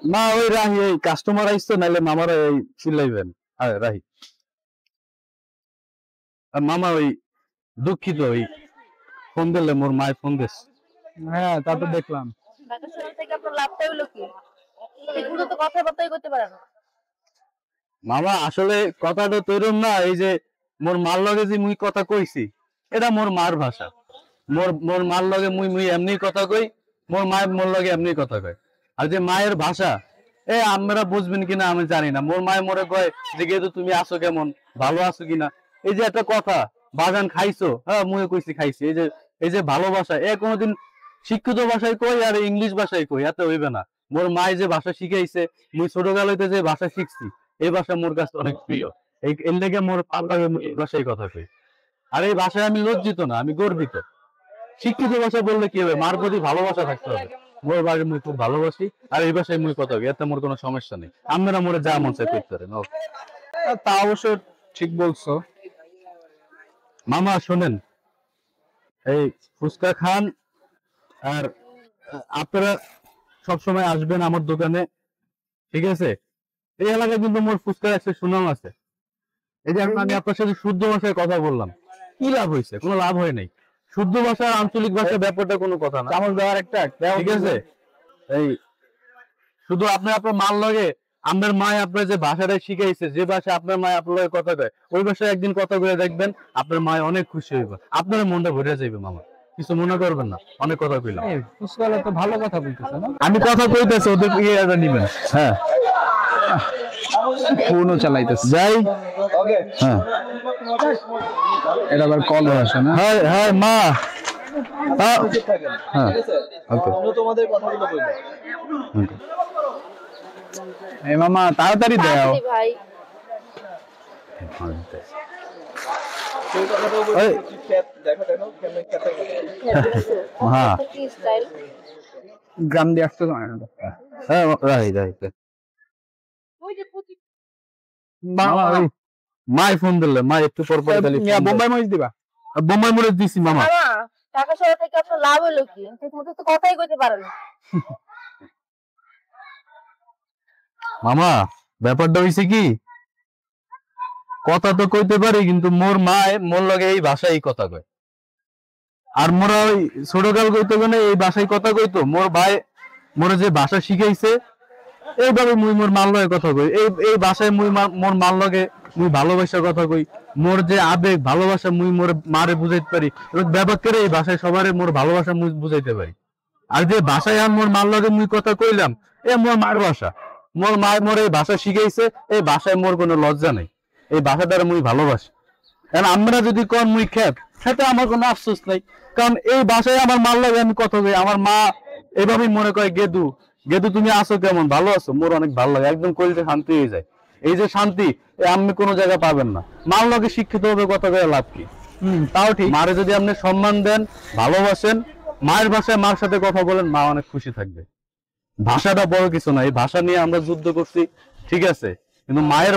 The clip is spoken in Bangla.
না ওই রাহি এই কাস্টমার আইসতো নাইলে মামার এই চিল্লাইবেন। আরে রাহি আর মামা ওই দুঃখিত ওই ফোন দিলে মোর মায় ফোন দিস। হ্যাঁ তা তো দেখলাম। ঢাকা শহর থেকে আপনার লাভটা হলো কি? এগুলো তো কথাবার্তাই করতে পারে না। মামা আসলে কথাটা তৈরম না, এই যে মোর মার লগে যে মুই কথা কইছি এটা মোর মার ভাষা। মোর মোর মার লগে মুই মুই এমনি কথা কই, মোর মায়ের মোর লগে এমনি কথা কয়। আর যে মায়ের ভাষা আমরা বুঝবেন কিনা আমি জানি না। মোর মায়ের মোরে কয় যে গেদু তুমি আছো কেমন, ভালো আছো কিনা। এই যে একটা কথা, বাগান খাইছো, হ্যাঁ মুই কইছি খাইছি। এই যে ভালোবাসা কোনোদিন শিক্ষিত ভাষায় কই আর ইংলিশ ভাষায় কই, এত হইবে না। মোর মায়ে যে ভাষা শিখাইছে, মুই ছোটকাল হইতে যে ভাষা শিখছি, এই ভাষা মোর কাছে অনেক প্রিয়। এর লেগে মোর ভাষায় কথা কই। আর এই ভাষায় আমি লজ্জিত না, আমি গর্বিত। শিক্ষিত ভাষা বললে কি হবে, মার প্রতি ভালোবাসা থাকতে হবে। মোর বাড়ি মুই খুব ভালোবাসি, আর এই ভাষায় মুই কথা কই, এতে মোর কোনো সমস্যা নেই। আপনারা মোরে যা মন চায় করতে পারেন। তা অবশ্য ঠিক বলছো। মামা শোনেন, এই ফুচকা খান, আর আপনারা সবসময় আসবেন আমার দোকানে, ঠিক আছে? এই এলাকায় কিন্তু মোর ফুচকার একটা সুনাম আছে। এই যে আমি আপনার সাথে শুদ্ধ ভাষায় কথা বললাম, কি লাভ হয়েছে? কোনো লাভ হয় নাই। শুদ্ধ ভাষা আঞ্চলিক ভাষা ব্যাপারটা কোনো কথা না। চামচ দেওয়ার একটা ঠিক আছে, এই শুধু আপনি আপনার মাল লগে আপনার মায় আপনার যে ভাষাটা শিখাইছে, যে ভাষা আপনার মায় আপনার লগে কথা কয়, ওই ভাষায় একদিন কথা বলে দেখবেন, আপনার মায় অনেক খুশি হইবে, আপনার মনটা ভরে যাইবে। মামা কিছু মনে করবেন না, অনেক কথা কইলাম। ফুসকালে তো ভালো কথা বলতেছে না? আমি কথা কইতেছি, ওদের ইয়েটা নিবেন। হ্যাঁ ফোনও চালাইতেছে। যাই। হ্যাঁ এটা আবার কল আসে না? হ্যাঁ হ্যাঁ মা। হ্যাঁ ওকে। এই মামা তাড়াতাড়ি দাও। তাড়াতাড়ি ভাই। হ্যাঁ কি স্টাইল? গ্রাম দিয়ে আসতে তো হ্যাঁ রাইট রাইট। ওই যে পুচি মামা ওই মাই ফোন দিলে, মা একটু পর পর খালি বোম্বাই মরিচ দিবা? বোম্বাই মরে দিছি মামা। মামা, ঢাকা শহর থেকে আপনার লাভ হলো কি? ঠিক মতো তো কথাই কইতে পারেন না। মামা ব্যাপারটা হইছে কি, কথা তো কইতে পারি কিন্তু মোর মায় মোর লগে এই ভাষায় কথা কয়। আর মোরা ওই ছোটকাল কইতে গেলে এই ভাষায় কথা কইতো। মোর ভাই মোরে যে ভাষা শিখাইছে, এইভাবে মুই মোর মাল লগে কথা কই। এই ভাষায় মুই মোর মাল লগে মুই ভালোবাসার কথা কই। মোর যে আবেগ ভালোবাসা মুই মোর মারে বুঝাইতে পারি, এবং ব্যাপার করে এই ভাষায় সবারে মোর ভালোবাসা মুই বুঝাইতে পারি। আর যে ভাষায় মোর মার লগে মুই কথা কইলাম, মোর মার ভাষা। মোর মায় মোর এই ভাষা শিখাইছে, এই ভাষায় মোর কোনো লজ্জা নেই। এই ভাষাটারে মুই ভালোবাসি। কারণ আমরা যদি কন মুই খেতে আমার কোনো আফসোস নাই, কারণ এই ভাষায় আমার মার লগে আমি কথা কই। আমার মা এভাবেই মনে করে, গেদু গেদু তুমি আছো কেমন, ভালো আছো? মোর অনেক ভালো লাগে, একদম কলিতে শান্তি হয়ে যায়। এই যে শান্তি আপনি কোনো জায়গায় পাবেন না। মার লগে শিক্ষিত ভাবে কথা কয়ে লাভ কি? তাও ঠিক। মারে যদি আপনি সম্মান দেন, ভালোবাসেন, মায়ের ভাষায় মার সাথে কথা বলেন, মা অনেক খুশি থাকবে। ভাষাটা বড় কিছু না, এই ভাষা নিয়ে আমরা যুদ্ধ করছি, ঠিক আছে, কিন্তু মায়ের